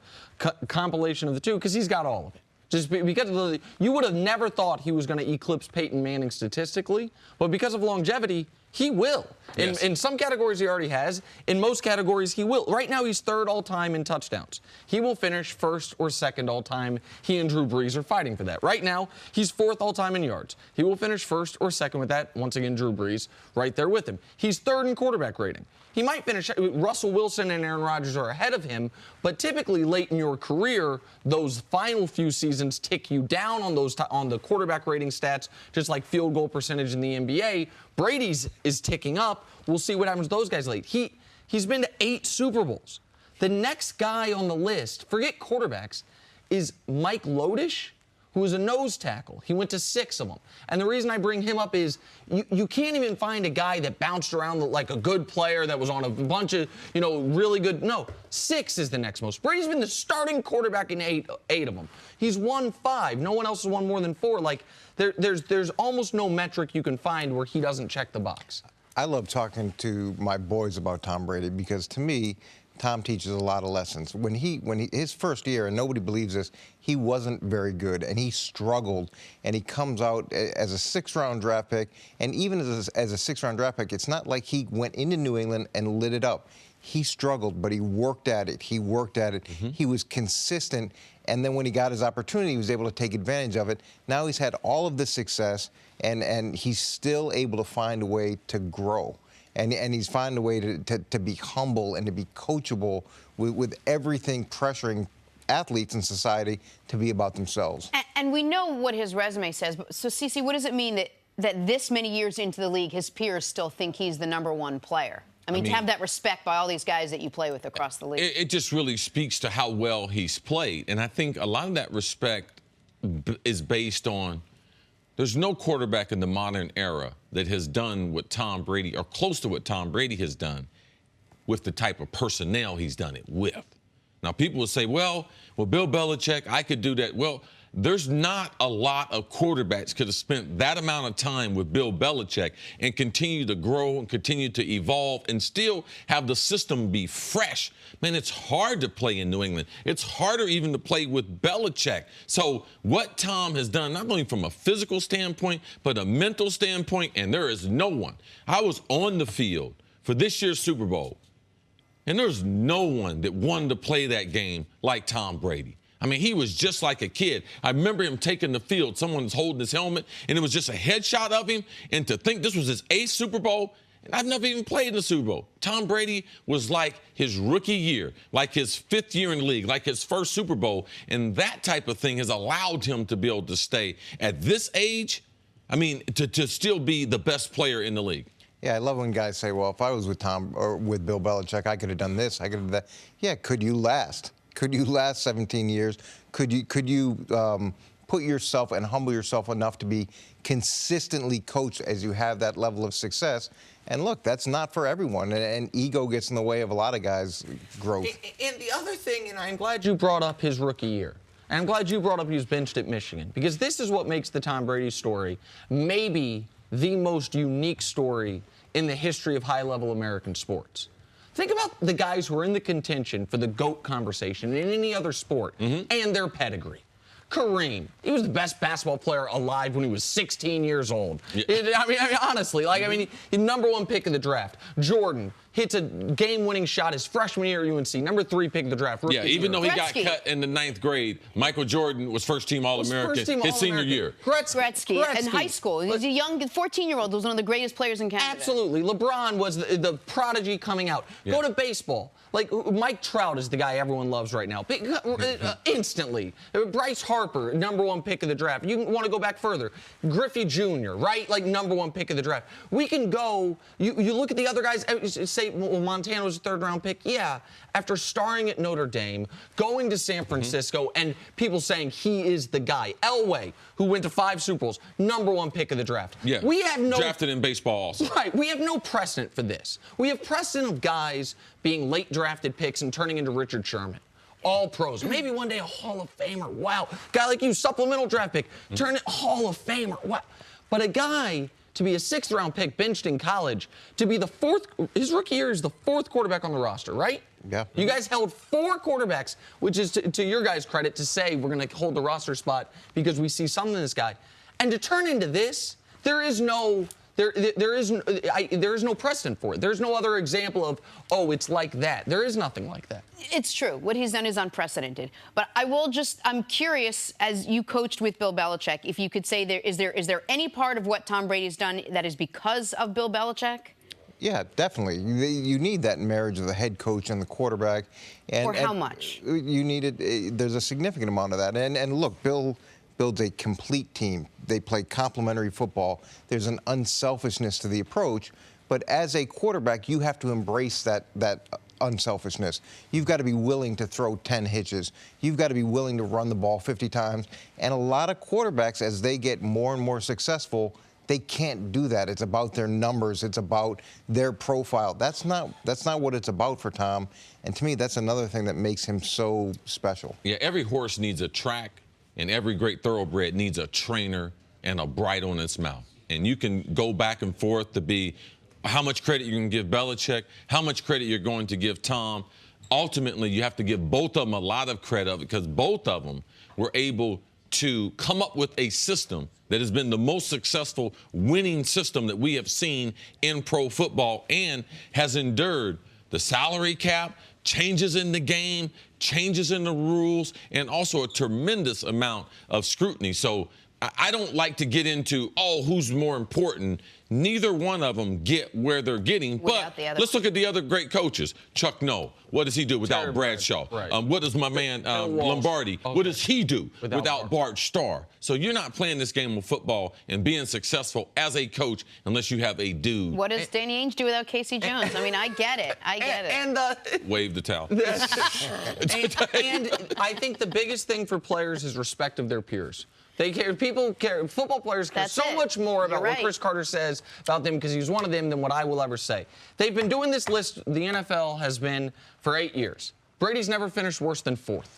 compilation of the two? Because he's got all of it. Just because you would have never thought he was going to eclipse Peyton Manning statistically, but because of longevity, he will. Yes. In some categories, he already has. In most categories, he will. Right now, he's third all-time in touchdowns. He will finish first or second all-time. He and Drew Brees are fighting for that. Right now, he's fourth all-time in yards. He will finish first or second with that. Once again, Drew Brees right there with him. He's third in quarterback rating. He might finish. Russell Wilson and Aaron Rodgers are ahead of him, but typically late in your career, those final few seasons tick you down on the quarterback rating stats, just like field goal percentage in the NBA. Brady's is ticking up. We'll see what happens to those guys late. He's been to 8 Super Bowls. The next guy on the list, forget quarterbacks, is Mike Lodish, who is a nose tackle. He went to 6 of them. And the reason I bring him up is you can't even find a guy that bounced around like a good player that was on a bunch of, really good. No, 6 is the next most. Brady's been the starting quarterback in 8 of them. He's won 5. No one else has won more than 4. Like, there's almost no metric you can find where he doesn't check the box. I love talking to my boys about Tom Brady because, to me, Tom teaches a lot of lessons. When his first year, and nobody believes this, he wasn't very good, and he struggled, and he comes out as a 6th-round draft pick, and even as a 6th-round draft pick, it's not like he went into New England and lit it up. He struggled, but he worked at it. He was consistent, and then when he got his opportunity, he was able to take advantage of it. Now he's had all of this success, and he's still able to find a way to grow. And he's finding a way to be humble and to be coachable with everything pressuring athletes in society to be about themselves. And we know what his resume says. So, Cece, what does it mean that this many years into the league, his peers still think he's the #1 player? I mean, to have that respect by all these guys that you play with across the league. It just really speaks to how well he's played. And I think a lot of that respect is based on there's no quarterback in the modern era that has done what Tom Brady, or close to what Tom Brady has done, with the type of personnel he's done it with. Now, people will say, well, Bill Belichick, I could do that. Well, there's not a lot of quarterbacks could have spent that amount of time with Bill Belichick and continue to grow and continue to evolve and still have the system be fresh. Man, it's hard to play in New England. It's harder even to play with Belichick. So what Tom has done, not only from a physical standpoint, but a mental standpoint, and there is no one. I was on the field for this year's Super Bowl, and there's no one that wanted to play that game like Tom Brady. I mean, he was just like a kid. I remember him taking the field. Someone was holding his helmet, and it was just a headshot of him. And to think this was his 8th Super Bowl, and I've never even played in the Super Bowl. Tom Brady was like his rookie year, like his 5th year in the league, like his first Super Bowl. And that type of thing has allowed him to be able to stay at this age, I mean, to still be the best player in the league. Yeah, I love when guys say, well, if I was with Tom or with Bill Belichick, I could have done this, I could have done that. Yeah, could you last? Could you last 17 years? Could you put yourself and humble yourself enough to be consistently coached as you have that level of success? And look, that's not for everyone, and ego gets in the way of a lot of guys' growth. And the other thing, and I'm glad you brought up his rookie year. And I'm glad you brought up he was benched at Michigan, because this is what makes the Tom Brady story maybe the most unique story in the history of high-level American sports. Think about the guys who are in the contention for the GOAT conversation in any other sport and their pedigree. Kareem, he was the best basketball player alive when he was 16 years old. Yeah. I mean, honestly, he's #1 pick of the draft. Jordan hits a game-winning shot his freshman year at UNC, #3 pick of the draft. Yeah, even though he got Gretzky. cut in the 9th grade, Michael Jordan was first-team All-American his senior year. Gretzky in high school. He's a young 14-year-old who was one of the greatest players in Canada. Absolutely. LeBron was the prodigy coming out. Yeah. Go to baseball. Like, Mike Trout is the guy everyone loves right now. Instantly. Bryce Harper, #1 pick of the draft. You want to go back further. Griffey Jr., right? Like, #1 pick of the draft. We can go. You look at the other guys, say say, well, Montana was a third-round pick? Yeah. After starring at Notre Dame, going to San Francisco, and people saying he is the guy. Elway, who went to 5 Super Bowls, #1 pick of the draft. Yeah. We have no drafted in baseball also. Right. We have no precedent for this. We have precedent of guys being late drafted picks and turning into Richard Sherman. All pros. Maybe one day a Hall of Famer. Wow. Guy like you, supplemental draft pick. Turn it Hall of Famer. Wow. But a guy to be a 6th-round pick benched in college, to be the 4th, his rookie year is the 4th quarterback on the roster, right? Yeah. You guys held 4 quarterbacks, which is to your guys' credit to say we're going to hold the roster spot because we see something in this guy. And to turn into this, there is no precedent for it. There's no other example of, oh, it's like that. There is nothing like that. It's true. What he's done is unprecedented. But I'm curious, as you coached with Bill Belichick, if you could say is there any part of what Tom Brady's done that is because of Bill Belichick? Yeah, definitely. You need that marriage of the head coach and the quarterback. For how much? You need it. There's a significant amount of that. And look, Bill builds a complete team. They play complementary football. There's an unselfishness to the approach. But as a quarterback, you have to embrace that unselfishness. You've got to be willing to throw 10 hitches. You've got to be willing to run the ball 50 times. And a lot of quarterbacks, as they get more and more successful, they can't do that. It's about their numbers. It's about their profile. That's not what it's about for Tom. And to me, that's another thing that makes him so special. Yeah, every horse needs a track, and every great thoroughbred needs a trainer and a bridle on its mouth. And you can go back and forth to be how much credit you can give Belichick, how much credit you're going to give Tom. Ultimately, you have to give both of them a lot of credit because both of them were able to come up with a system that has been the most successful winning system that we have seen in pro football and has endured the salary cap, changes in the game, changes in the rules, and also a tremendous amount of scrutiny. So I don't like to get into, who's more important. Neither one of them get where they're getting. Without But let's look at the other great coaches. Chuck Noll, what does he do without Bradshaw? Right. What does my man Lombardi, what does he do without Bart Starr? So you're not playing this game of football and being successful as a coach unless you have a dude. What does Danny Ainge do without Casey Jones? I mean, I get it. I get it. And Wave the towel. and I think the biggest thing for players is respect of their peers. They care. People care. Football players care so much more about what Chris Carter says about them because he's one of them than what I will ever say. They've been doing this list. The NFL has been for 8 years. Brady's never finished worse than 4th.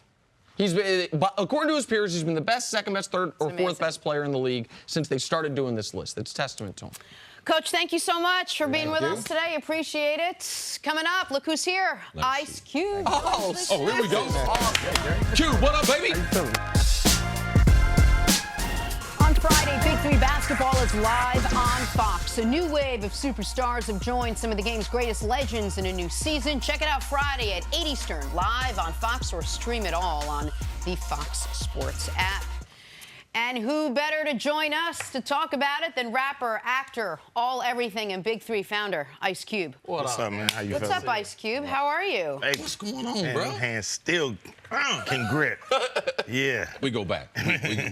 He's been, according to his peers, he's been the best, second best, third, or 4th best player in the league since they started doing this list. It's testament to him. Coach, thank you so much for being with us today. Appreciate it. Coming up, look who's here. Ice Cube. Oh, here we go. Cube, what up, baby? On Friday, Big 3 basketball is live on Fox. A new wave of superstars have joined some of the game's greatest legends in a new season. Check it out Friday at 8 Eastern, live on Fox, or stream it all on the Fox Sports app. And who better to join us to talk about it than rapper, actor, everything, and Big 3 founder, Ice Cube. What's up, man? How you What's up, Ice Cube? How are you? Hey, What's going on, man, bro? them hands still can grip. Yeah. We go back.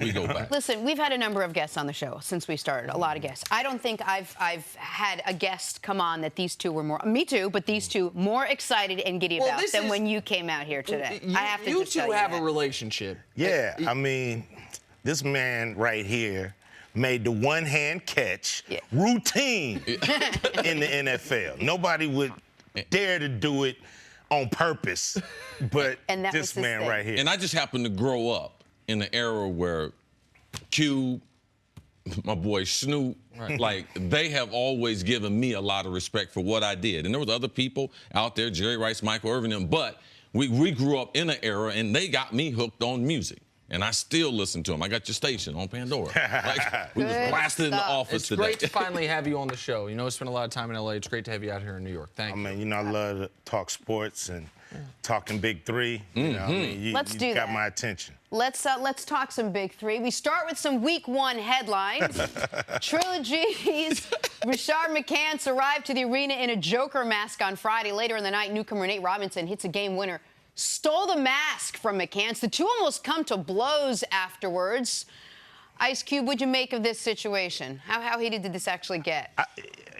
We go back. Listen, we've had a number of guests on the show since we started, a lot of guests. I don't think I've had a guest come on that these two were more, me too, but these two more excited and giddy about than when you came out here today. I have to just tell you two have that. a relationship. Yeah, I mean, this man right here made the one-hand catch routine in the NFL. Nobody would dare to do it on purpose, but this man right here. And I just happened to grow up in an era where Cube, my boy Snoop, like they have always given me a lot of respect for what I did. And there was other people out there, Jerry Rice, Michael Irvin, but we grew up in an era and they got me hooked on music. And I still listen to them. I got your station on Pandora. Like, we was blasted in the office It's today. great to finally have you on the show. You know, I spent a lot of time in L.A. It's great to have you out here in New York. Thank you. I mean, you know, I love to talk sports and talking Big 3. You know, I mean, you got my attention. Let's talk some Big 3. We start with some Week 1 headlines. Trilogy's Rashard McCants arrived to the arena in a Joker mask on Friday. Later in the night, newcomer Nate Robinson hits a game winner. Stole the mask from McCants. The two almost come to blows afterwards. Ice Cube, what'd you make of this situation? How heated did this actually get?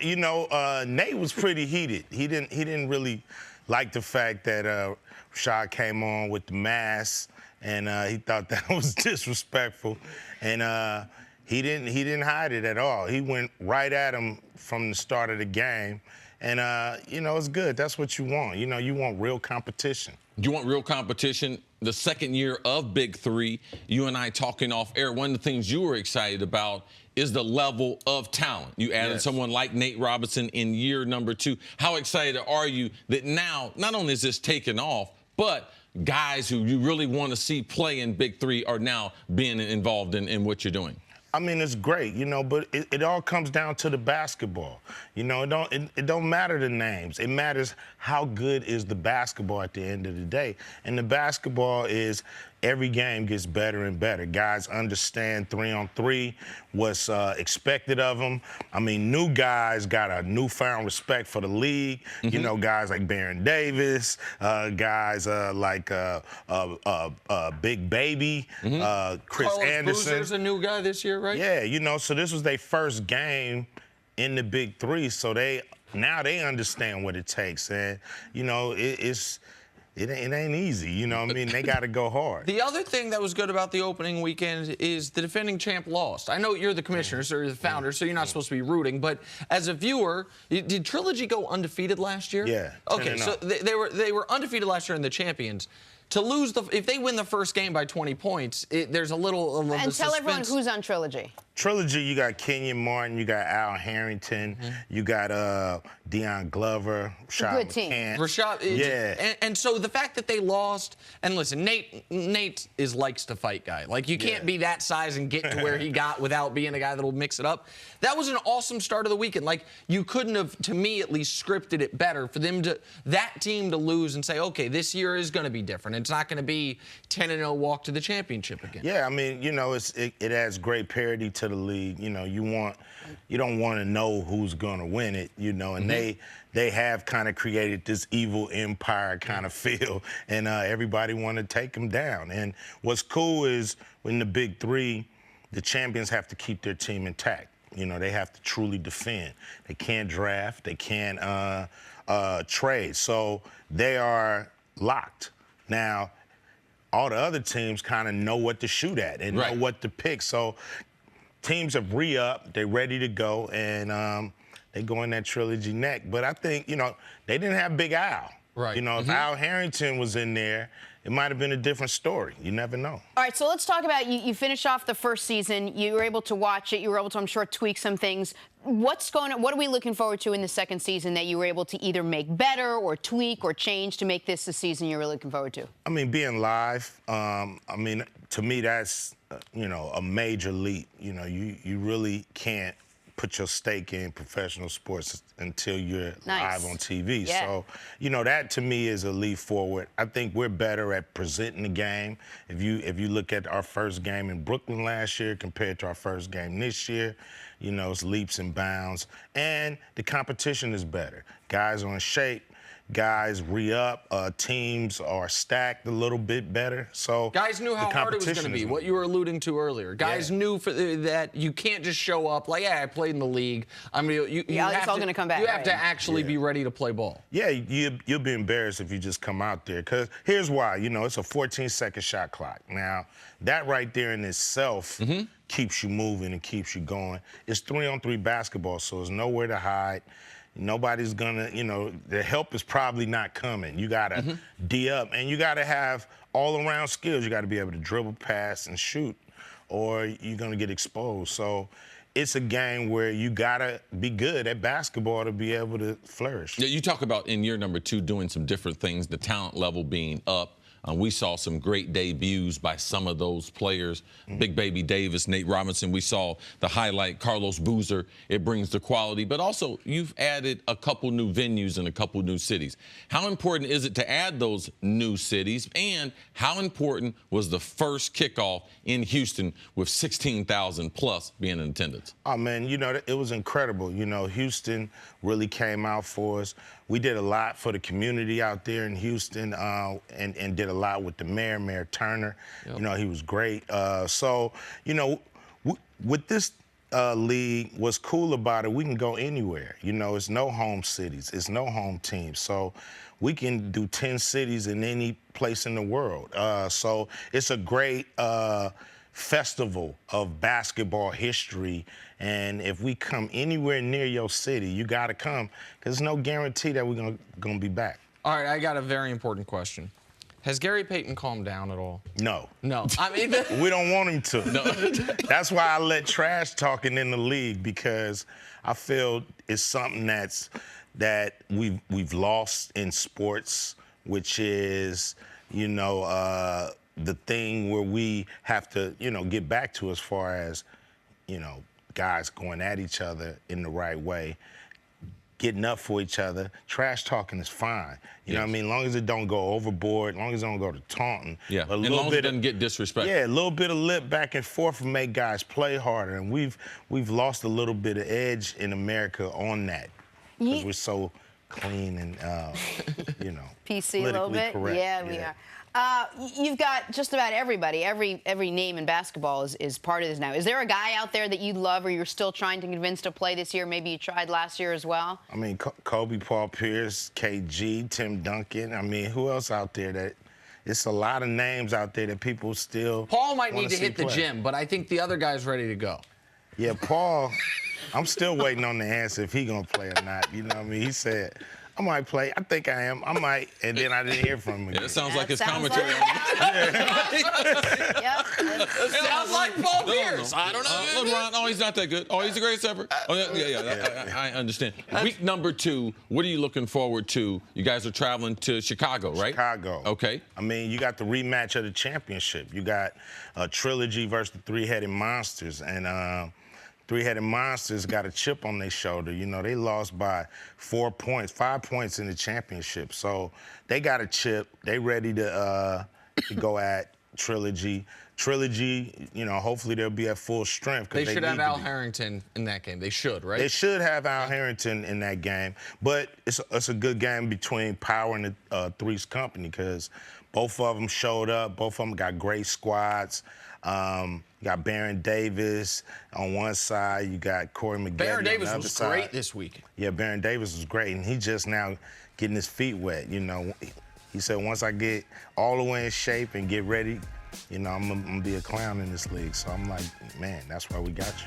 Nate was pretty heated. He didn't really like the fact that Rashad came on with the mask, and he thought that was disrespectful. And he didn't hide it at all. He went right at him from the start of the game. And, it's good. That's what you want. You want real competition. You want real competition. The second year of Big Three, you and I talking off air, one of the things you were excited about is the level of talent. You added someone like Nate Robinson in year number 2. How excited are you that now, not only is this taking off, but guys who you really want to see play in Big Three are now being involved in what you're doing? I mean, it's great, but it all comes down to the basketball. It don't matter the names. It matters how good is the basketball at the end of the day. And the basketball is every game gets better and better. Guys understand 3-on-3, what's expected of them. I mean, new guys got a newfound respect for the league. Guys like Baron Davis, guys like Big Baby, Chris Carlos Anderson. Boozer's a new guy this year, right? Yeah, so this was their first game in the Big Three, so now they understand what it takes, and it ain't easy, I mean, they got to go hard. The other thing that was good about the opening weekend is the defending champ lost. I know you're the commissioner, so you're the founder, so you're not supposed to be rooting. But as a viewer, did Trilogy go undefeated last year? Yeah. Okay, so they were undefeated last year in the champions. To lose if they win the first game by 20 points, there's a little And tell suspense. everyone who's on Trilogy. Trilogy, you got Kenyon Martin, you got Al Harrington, you got Deion Glover, Rashad Good team. McCants. Rashad, and so the fact that they lost, and listen, Nate likes to fight guy. Like, you can't be that size and get to where he got without being a guy that'll mix it up. That was an awesome start of the weekend. Like, you couldn't have, to me at least, scripted it better for that team to lose and say, okay, this year is going to be different. It's not going to be 10-0 walk to the championship again. Yeah, I mean, it adds great parity to the league. You don't want to know who's going to win it, and they have kind of created this evil empire kind of feel, and everybody want to take them down. And what's cool is in the Big Three, the champions have to keep their team intact. They have to truly defend. They can't draft. They can't trade. So they are locked. Now, all the other teams kind of know what to shoot at and know what to pick. So teams have re-upped, they're ready to go, and they go in that Trilogy neck. But I think, they didn't have Big Al. Right. If Al Harrington was in there, it might have been a different story. You never know. All right, so let's talk about you finish off the first season. You were able to watch it. You were able to, I'm sure, tweak some things. What's going on? What are we looking forward to in the second season that you were able to either make better or tweak or change to make this the season you're really looking forward to? I mean, being live, to me, that's, a major leap. You really can't put your stake in professional sports until you're live on TV. Yeah. So, that to me is a leap forward. I think we're better at presenting the game. If you look at our first game in Brooklyn last year compared to our first game this year, it's leaps and bounds. And the competition is better. Guys are in shape. Guys re-up. Teams are stacked a little bit better. So guys knew how hard it was going to be, what you were alluding to earlier. Guys knew that you can't just show up like, I played in the league. I mean, it's all going to come back. You have to actually be ready to play ball. Yeah, you'll be embarrassed if you just come out there. Because here's why. It's a 14-second shot clock. Now, that right there in itself keeps you moving and keeps you going. It's 3-on-3 basketball, so there's nowhere to hide. Nobody's gonna, the help is probably not coming. You gotta D up, and you gotta have all-around skills. You gotta be able to dribble, pass, and shoot, or you're gonna get exposed. So it's a game where you gotta be good at basketball to be able to flourish. Yeah, you talk about in year number 2 doing some different things, the talent level being up. We saw some great debuts by some of those players. Big Baby Davis, Nate Robinson. We saw the highlight, Carlos Boozer. It brings the quality. But also, you've added a couple new venues in a couple new cities. How important is it to add those new cities? And how important was the first kickoff in Houston with 16,000 plus being in attendance? Oh, man, it was incredible. Houston really came out for us. We did a lot for the community out there in Houston and did a lot with the mayor, Mayor Turner. Yep. He was great. So, with this league, what's cool about it, we can go anywhere. You know, it's no home cities, it's no home teams. So we can do 10 cities in any place in the world. So it's a great festival of basketball history. And if we come anywhere near your city, you got to come, because there's no guarantee that we're gonna be back. All right, I got a very important question. Has Gary Payton calmed down at all? No. No. I mean, we don't want him to. No. That's why I let trash talking in the league, because I feel it's something that we've lost in sports, which is, you know, the thing where we have to, you know, get back to, as far as, you know, guys going at each other in the right way, getting up for each other. Trash talking is fine. You know what I mean? As long as it don't go overboard, as long as it don't go to taunting. Yeah, and as long as it doesn't get disrespectful. Yeah, a little bit of lip back and forth will make guys play harder. And we've lost a little bit of edge in America on that, because we're so clean and, you know, PC a little bit. Correct. Yeah, we are. You've got just about everybody. Every name in basketball is part of this now. Is there a guy out there that you love, or you're still trying to convince to play this year? Maybe you tried last year as well. I mean, Kobe, Paul Pierce, KG, Tim Duncan. I mean, who else out there that? It's a lot of names out there that people still. Paul might need to see hit the play. gym, but I think the other guy's ready to go. Yeah, Paul. I'm still waiting on the answer if he gonna play or not. You know what I mean? He said, I might play. I think I am. I might. And then I didn't hear from him again. Yeah, that sounds like his sounds commentary. Yep. It sounds like Paul Pierce. I don't know. LeBron, oh, he's not that good. Oh, he's the greatest ever. Oh, yeah. I understand. Week number 2, what are you looking forward to? You guys are traveling to Chicago, right? Chicago. Okay. I mean, you got the rematch of the championship. You got a trilogy versus the Three-Headed Monsters. And Three-Headed Monsters got a chip on their shoulder. You know, they lost by 4 points, 5 points in the championship. So they got a chip. They ready to go at Trilogy. Trilogy, you know, hopefully they'll be at full strength. They should have Al Harrington in that game. They should, right? They should have Al Harrington in that game. But it's a good game between Power and the Three's Company, because both of them showed up. Both of them got great squads. You got Baron Davis on one side. You got Corey McGee Baron on the Davis other was side. great this week. Yeah, Baron Davis was great, and he just now getting his feet wet. You know, he said, once I get all the way in shape and get ready, you know, I'm gonna be a clown in this league. So I'm like, man, that's why we got you.